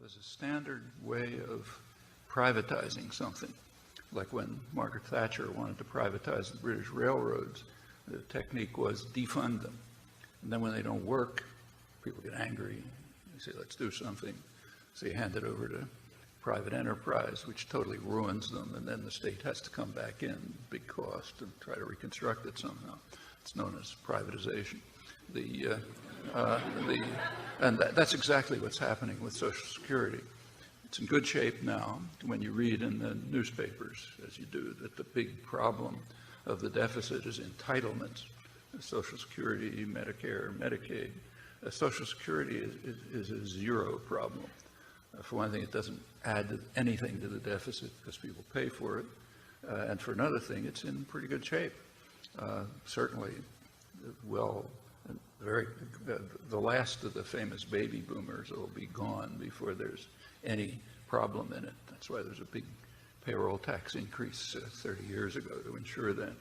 There's a standard way of privatizing something. Like when Margaret Thatcher wanted to privatize the British railroads, the technique was defund them. And then when they don't work, people get angry. They say, let's do something. So you hand it over to private enterprise, which totally ruins them, and then the state has to come back in, big cost, and try to reconstruct it somehow. It's known as privatization. That's exactly what's happening with Social Security. It's in good shape now when you read in the newspapers, as you do, that the big problem of the deficit is entitlements. Social Security, Medicare, Medicaid. Social Security is a zero problem. For one thing, it doesn't add anything to the deficit because people pay for it. And for another thing, it's in pretty good shape. Certainly, the last of the famous baby boomers will be gone before there's any problem in it. That's why there's a big payroll tax increase 30 years ago to ensure that.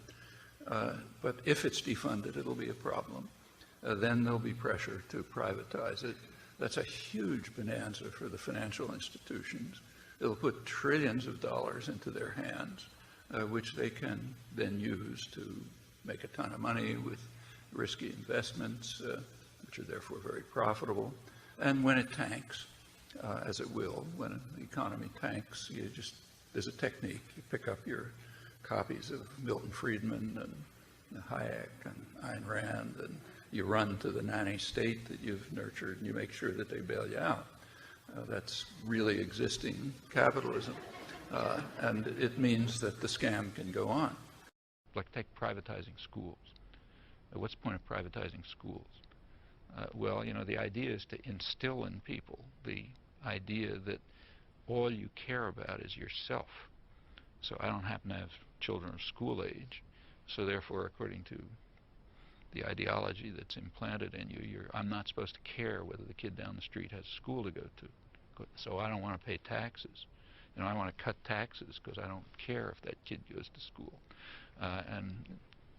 But if it's defunded, it'll be a problem. Then there'll be pressure to privatize it. That's a huge bonanza for the financial institutions. It'll put trillions of dollars into their hands, which they can then use to make a ton of money with risky investments, which are therefore very profitable. And when it tanks, as it will, when the economy tanks, there's a technique. You pick up your copies of Milton Friedman and Hayek and Ayn Rand, and you run to the nanny state that you've nurtured, and you make sure that they bail you out. That's really existing capitalism. And it means that the scam can go on. Like take privatizing schools. What's the point of privatizing schools? Well, the idea is to instill in people the idea that all you care about is yourself. So I don't happen to have children of school age, so therefore, according to the ideology that's implanted in you, I'm not supposed to care whether the kid down the street has school to go to. So I don't want to pay taxes. I want to cut taxes because I don't care if that kid goes to school. And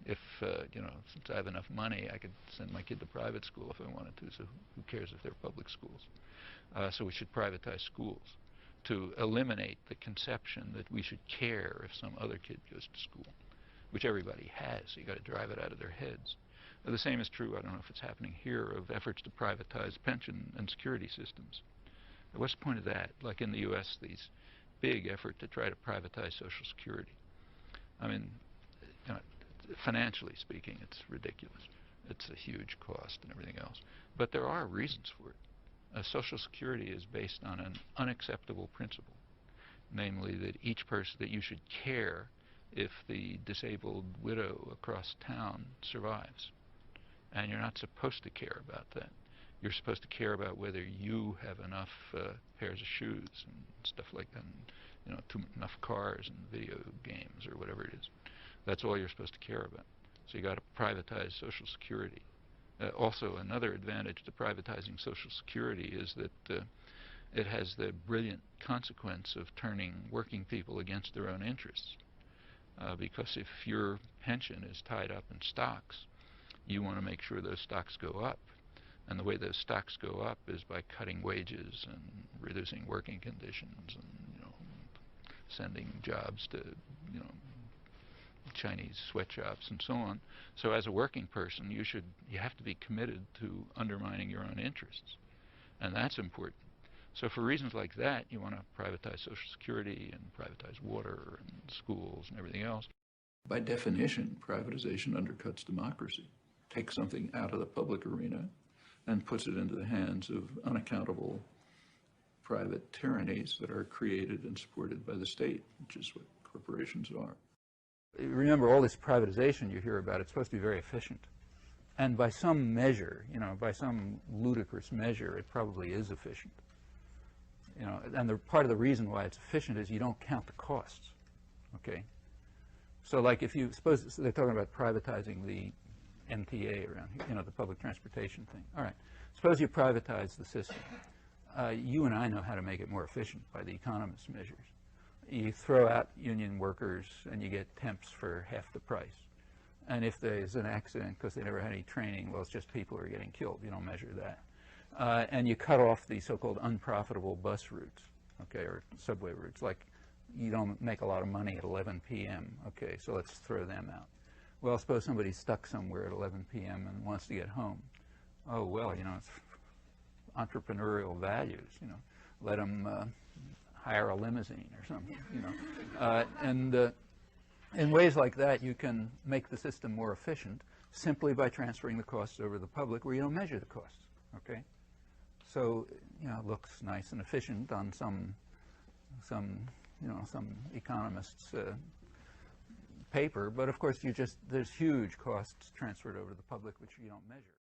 if, since I have enough money, I could send my kid to private school if I wanted to, so who cares if they're public schools? So we should privatize schools to eliminate the conception that we should care if some other kid goes to school, which everybody has. So you got to drive it out of their heads. The same is true, I don't know if it's happening here, of efforts to privatize pension and security systems. What's the point of that? Like in the U.S., these big effort to try to privatize Social Security. I mean, financially speaking, it's ridiculous. It's a huge cost and everything else. But there are reasons for it. Social Security is based on an unacceptable principle, namely that each person, that you should care if the disabled widow across town survives. And you're not supposed to care about that. You're supposed to care about whether you have enough pairs of shoes and stuff like that, and, enough cars and video games or whatever it is. That's all you're supposed to care about. So you got to privatize Social Security. Also, another advantage to privatizing Social Security is that it has the brilliant consequence of turning working people against their own interests. Because if your pension is tied up in stocks, you want to make sure those stocks go up. And the way those stocks go up is by cutting wages and reducing working conditions and, sending jobs to, Chinese sweatshops and so on. So as a working person, you have to be committed to undermining your own interests. And that's important. So for reasons like that, you want to privatize Social Security and privatize water and schools and everything else. By definition, privatization undercuts democracy. Takes something out of the public arena and puts it into the hands of unaccountable private tyrannies that are created and supported by the state, which is what corporations are. Remember, all this privatization you hear about, it's supposed to be very efficient. And by some measure, by some ludicrous measure, it probably is efficient. And part of the reason why it's efficient is you don't count the costs, okay? So like if you suppose they're talking about privatizing the MTA around here, the public transportation thing. All right, suppose you privatize the system. You and I know how to make it more efficient by the economist's measures. You throw out union workers and you get temps for half the price. And if there's an accident because they never had any training, well, it's just people who are getting killed. You don't measure that. and you cut off the so-called unprofitable bus routes, okay, or subway routes. Like, you don't make a lot of money at 11 p.m., okay, so let's throw them out. Well, suppose somebody's stuck somewhere at 11 p.m. and wants to get home. Oh, well, you know, it's entrepreneurial values, you know. Let them hire a limousine or something, you know. And in ways like that, you can make the system more efficient simply by transferring the costs over to the public where you don't measure the costs, okay? So, you know, it looks nice and efficient on some economist's paper, but of course there's huge costs transferred over to the public which you don't measure.